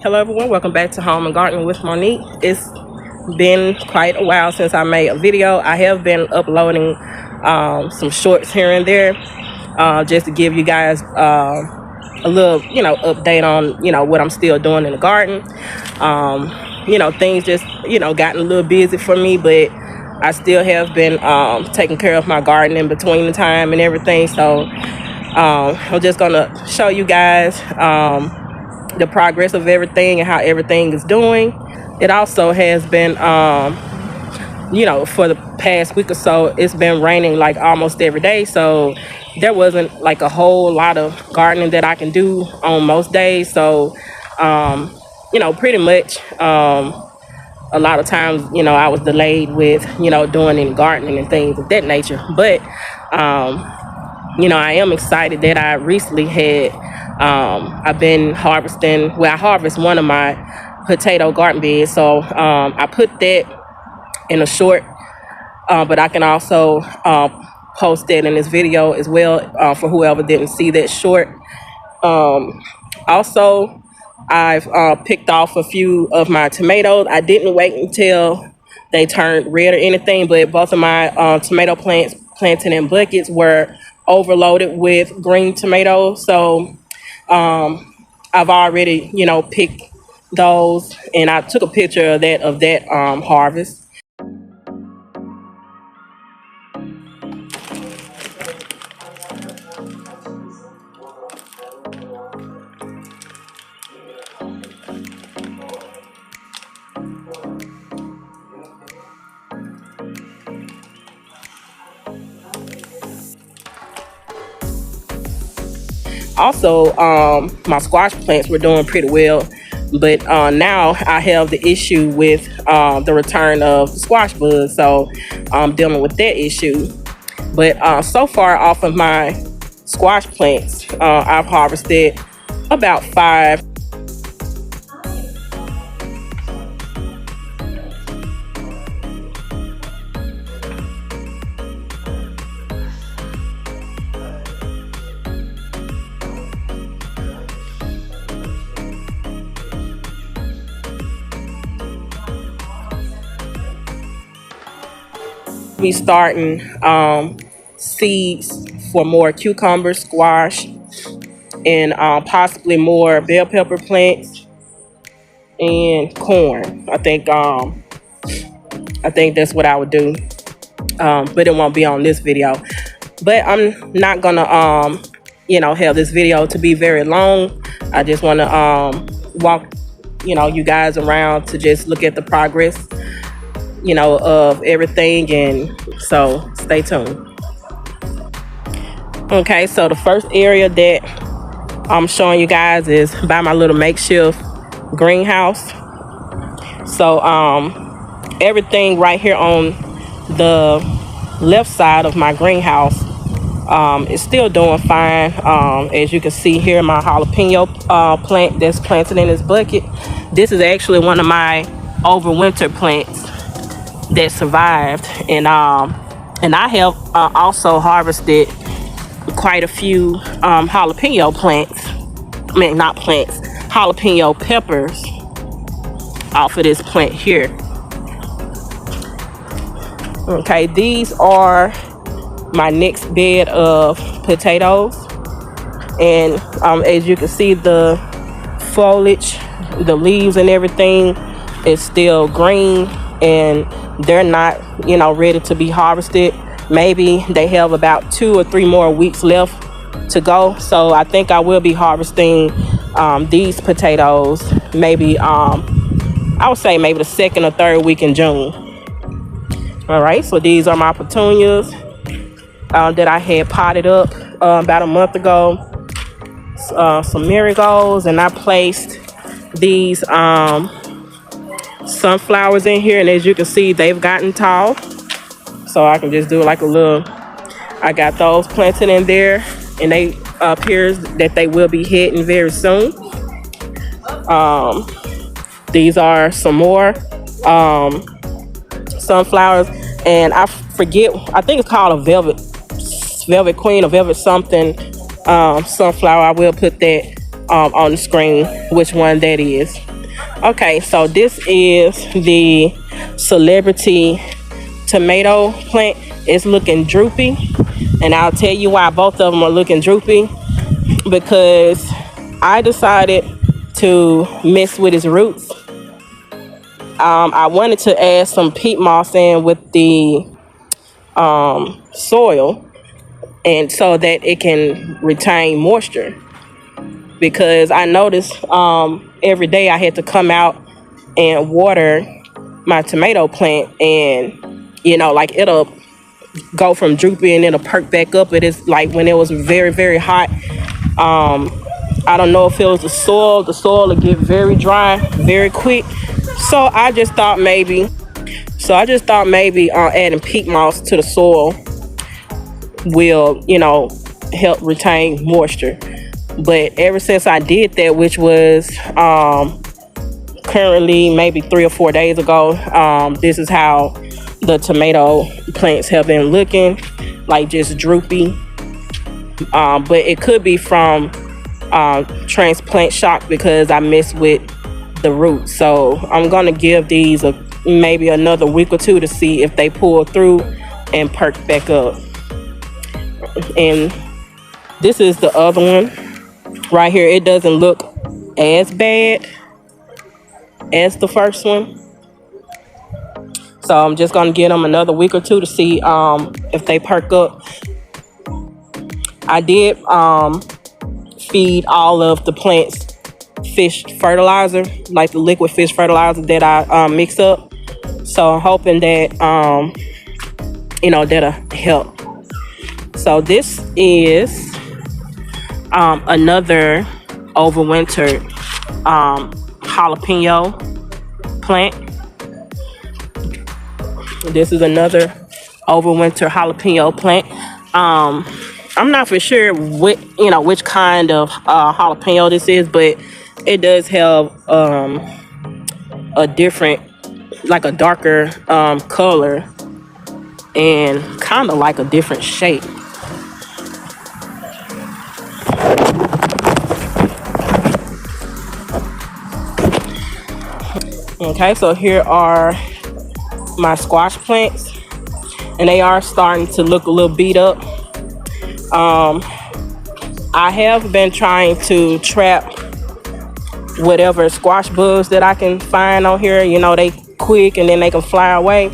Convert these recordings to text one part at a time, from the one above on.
Hello everyone, welcome back to Home and Garden with Monique. It's been quite a while since I made a video. I have been uploading some shorts here and there just to give you guys a little, update on, what I'm still doing in the garden. Things just, gotten a little busy for me, but I still have been taking care of my garden in between the time and everything. So I'm just gonna show you guys the progress of everything and how everything is doing. It also has been, for the past week or so, it's been raining like almost every day. So there wasn't like a whole lot of gardening that I can do on most days. So, pretty much a lot of times, I was delayed with, doing any gardening and things of that nature. But, I am excited that I recently had I've been harvesting. Well, I harvest one of my potato garden beds, so I put that in a short, but I can also post that in this video as well for whoever didn't see that short. Also, I've picked off a few of my tomatoes. I didn't wait until they turned red or anything, but both of my tomato plants planted in buckets were overloaded with green tomatoes. So I've already, picked those, and I took a picture of that harvest. Also, my squash plants were doing pretty well, but now I have the issue with the return of the squash bugs, so I'm dealing with that issue. But so far off of my squash plants, I've harvested about 5. Be starting seeds for more cucumber, squash, and possibly more bell pepper plants and corn. I think that's what I would do, but it won't be on this video. But I'm not gonna have this video to be very long. I just want to walk you guys around to just look at the progress of everything, and so stay tuned. Okay, so the first area that I'm showing you guys is by my little makeshift greenhouse. So everything right here on the left side of my greenhouse is still doing fine. As you can see here, my jalapeno plant that's planted in this bucket, this is actually one of my overwinter plants that survived, and I have also harvested quite a few jalapeno plants. I mean, not plants, jalapeno peppers off of this plant here. Okay, these are my next bed of potatoes, and as you can see, the foliage, the leaves and everything is still green, and they're not ready to be harvested. Maybe they have about 2 or 3 more weeks left to go, so I think I will be harvesting these potatoes maybe I would say maybe the 2nd or 3rd week in June. All right, so these are my petunias that I had potted up about a month ago. Some marigolds, and I placed these sunflowers in here, and as you can see, they've gotten tall, so I can just do like a little, I got those planted in there, and they appears that they will be hitting very soon. These are some more sunflowers, and I forget, I think it's called a velvet queen or velvet something sunflower. I will put that on the screen, which one that is. Okay, so this is the celebrity tomato plant. It's looking droopy, and I'll tell you why both of them are looking droopy. Because I decided to mess with its roots. I wanted to add some peat moss in with the soil, and so that it can retain moisture. Because I noticed every day I had to come out and water my tomato plant, and like it'll go from droopy and it'll perk back up. It is like when it was very, very hot. I don't know if it was the soil. The soil will get very dry very quick. So I just thought maybe adding peat moss to the soil will, help retain moisture. But ever since I did that, which was currently maybe 3 or 4 days ago, this is how the tomato plants have been looking, like just droopy. But it could be from transplant shock because I messed with the roots. So I'm gonna give these maybe another week or two to see if they pull through and perk back up. And this is the other one right here. It doesn't look as bad as the first one, so I'm just gonna give them another week or two to see if they perk up. I did feed all of the plants fish fertilizer, like the liquid fish fertilizer that I mix up. So I'm hoping that that'll help. So this is another overwintered jalapeno plant. This is another overwintered jalapeno plant. I'm not for sure which kind of jalapeno this is, but it does have a different, like a darker color and kind of like a different shape. Okay, so here are my squash plants, and they are starting to look a little beat up. I have been trying to trap whatever squash bugs that I can find on here. They quick and then they can fly away.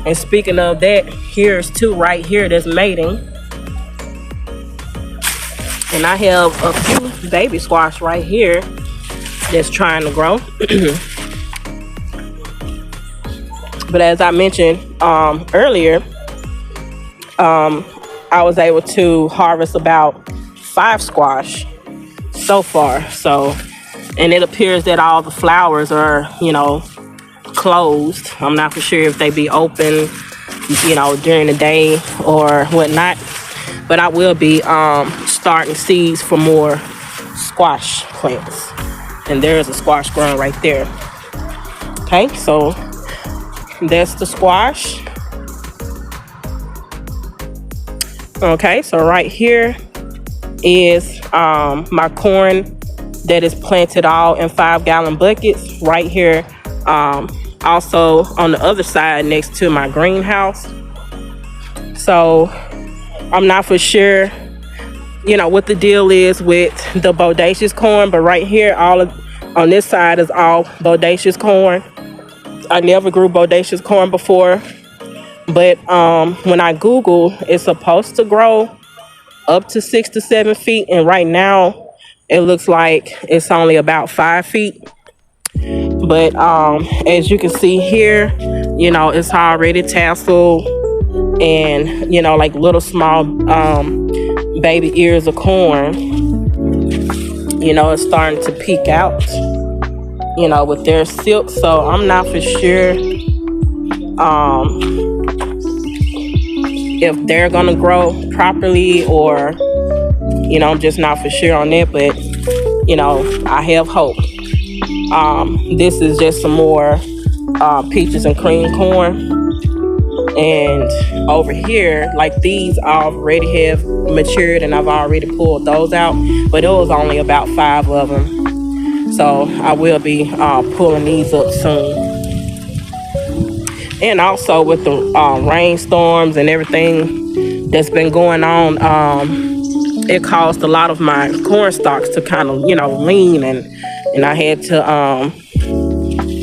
And speaking of that, here's two right here that's mating. And I have a few baby squash right here that's trying to grow. But as I mentioned earlier, I was able to harvest about 5 squash so far. So, and it appears that all the flowers are, closed. I'm not for sure if they be open, during the day or whatnot. But I will be starting seeds for more squash plants. And there's a squash growing right there. Okay, so that's the squash. Okay, so right here is my corn that is planted all in 5-gallon buckets right here. Also on the other side next to my greenhouse. So I'm not for sure, what the deal is with the bodacious corn, but right here, on this side is all bodacious corn. I never grew bodacious corn before. But when I Google, it's supposed to grow up to 6 to 7 feet. And right now, it looks like it's only about 5 feet. But as you can see here, it's already tasseled and, like little small baby ears of corn. It's starting to peek out, with their silk. So I'm not for sure if they're gonna grow properly, or I'm just not for sure on that, but I have hope. This is just some more peaches and cream corn, and over here, like these already have matured and I've already pulled those out, but it was only about 5 of them. So I will be pulling these up soon. And also with the rainstorms and everything that's been going on, it caused a lot of my corn stalks to kind of, lean, and I had to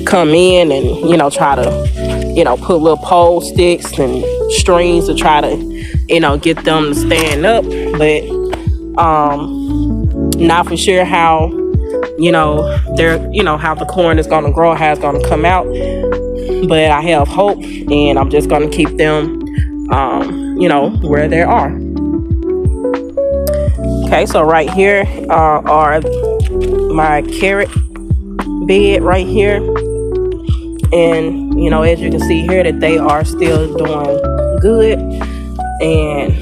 come in and, try to, put little pole sticks and strings to try to, get them to stand up. But not for sure how, how the corn is going to grow, how it's going to come out. But I have hope, and I'm just going to keep them, where they are. Okay, so right here are my carrot bed right here. And, as you can see here, that they are still doing good. And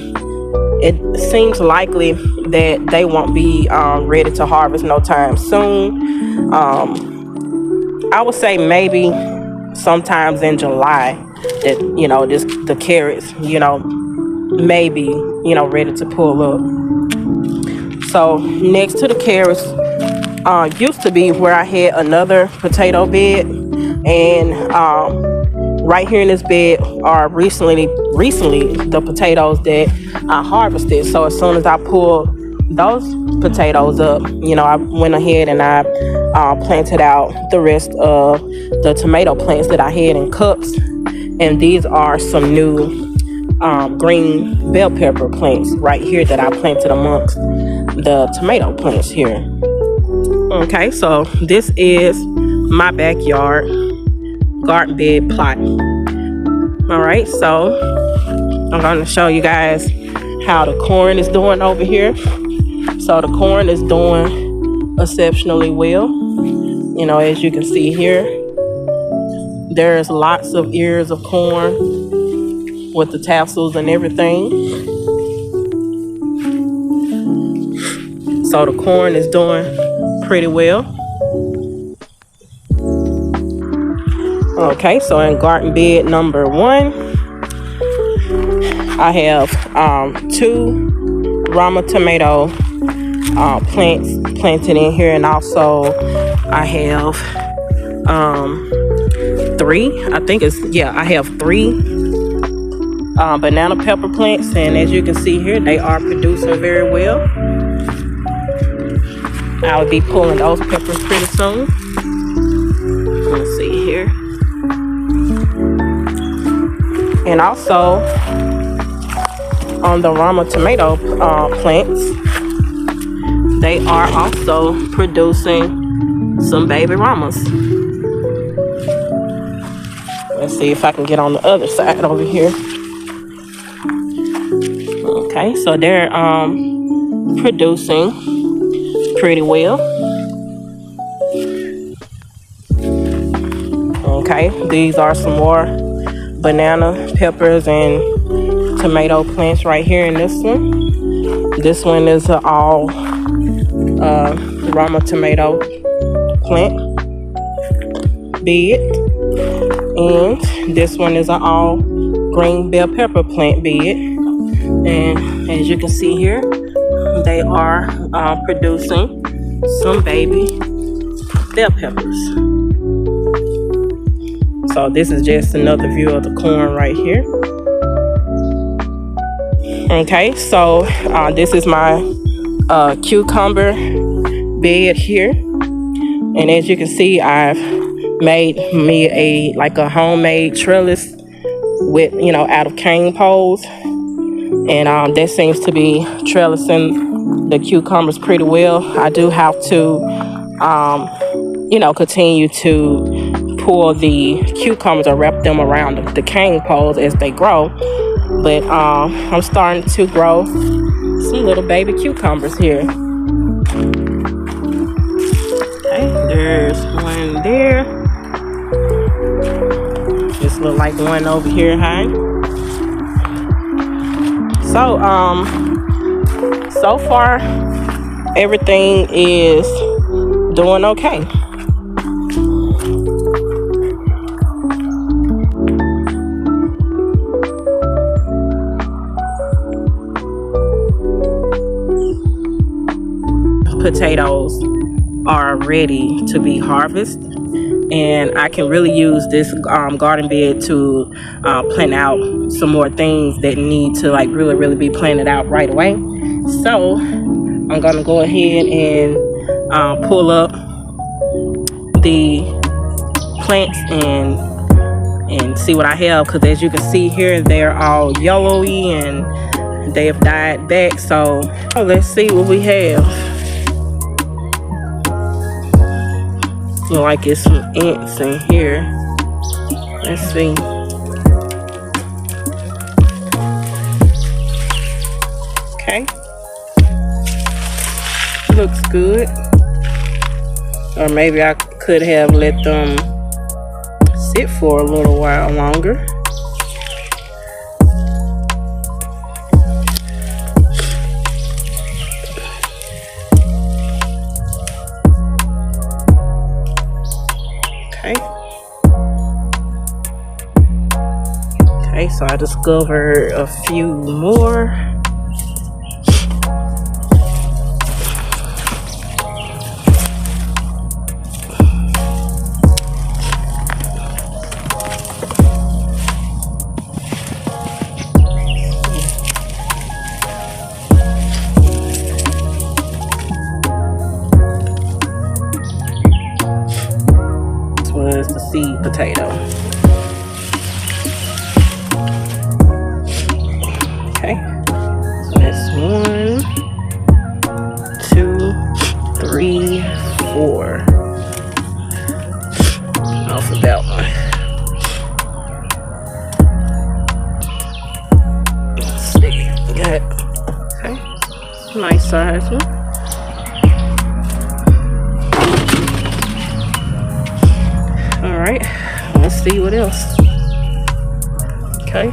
it seems likely that they won't be ready to harvest no time soon. I would say maybe sometimes in July that, the carrots, maybe, ready to pull up. So next to the carrots used to be where I had another potato bed, and right here in this bed are recently the potatoes that I harvested. So as soon as I pulled those potatoes up, I went ahead and I planted out the rest of the tomato plants that I had in cups. And these are some new green bell pepper plants right here that I planted amongst the tomato plants here. Okay, so this is my backyard garden bed plot. All right, so I'm going to show you guys how the corn is doing over here. So the corn is doing exceptionally well. As you can see here, there's lots of ears of corn with the tassels and everything. So the corn is doing pretty well. Okay, so in garden bed number 1, I have 2 Rama tomato plants planted in here, and also I have 3. I have 3 banana pepper plants, and as you can see here, they are producing very well. I'll be pulling those peppers pretty soon. Let's see here. And also on the Rama tomato plants, they are also producing some baby Ramas. Let's see if I can get on the other side over here. Okay, so they're producing pretty well. Okay, these are some more banana peppers and tomato plants right here in this one. This one is an all Rama tomato plant bed, and this one is an all green bell pepper plant bed. And as you can see here, they are producing some baby bell peppers. So this is just another view of the corn right here. Okay, so this is my cucumber bed here, and as you can see, I've made me a homemade trellis with out of cane poles, and that seems to be trellising the cucumbers pretty well. I do have to continue to pull the cucumbers or wrap them around the cane poles as they grow. But I'm starting to grow some little baby cucumbers here. Okay, there's one there. Just look like one over here high. So so far everything is doing okay. Potatoes are ready to be harvested, and I can really use this garden bed to plant out some more things that need to like really be planted out right away. So I'm gonna go ahead and pull up the plants and see what I have, because as you can see here, they're all yellowy and they have died back. So let's see what we have. Look like it's some ants in here. Let's see. Okay. Looks good. Or maybe I could have let them sit for a little while longer. Okay, so I discovered a few more. This was the seed potato. Okay, so that's 1, 2, 3, 4. Off of that one. Let's see. Got, okay, nice size one. All right, let's see what else. Okay.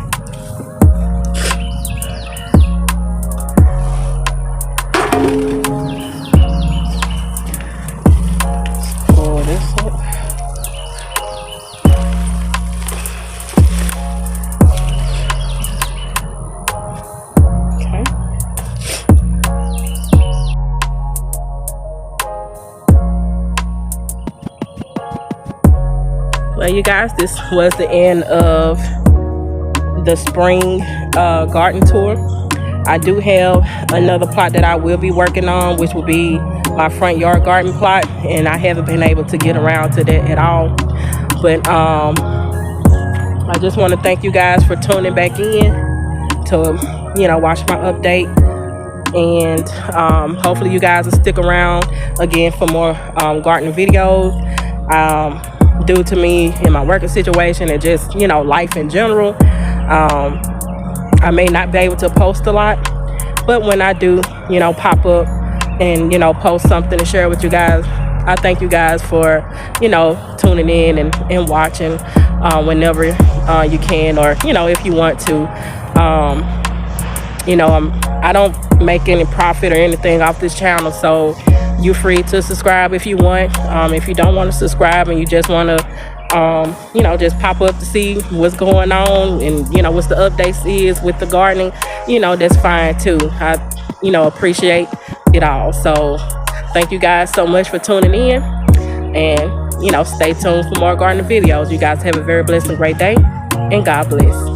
Well, you guys, this was the end of the spring garden tour. I do have another plot that I will be working on, which will be my front yard garden plot, and I haven't been able to get around to that at all. But I just want to thank you guys for tuning back in to, you know, watch my update. And hopefully you guys will stick around again for more gardening videos. Due to me in my working situation and just, you know, life in general, I may not be able to post a lot, but when I do, you know, pop up and, you know, post something to share with you guys, I thank you guys for, you know, tuning in and watching whenever you can, or, you know, if you want to. You know, I don't make any profit or anything off this channel, so you're free to subscribe if you want. If you don't want to subscribe and you just want to, you know, just pop up to see what's going on and, you know, what's the updates is with the gardening, you know, that's fine too. I, you know, appreciate it all. So thank you guys so much for tuning in, and, you know, stay tuned for more gardening videos. You guys have a very blessed and great day, and God bless.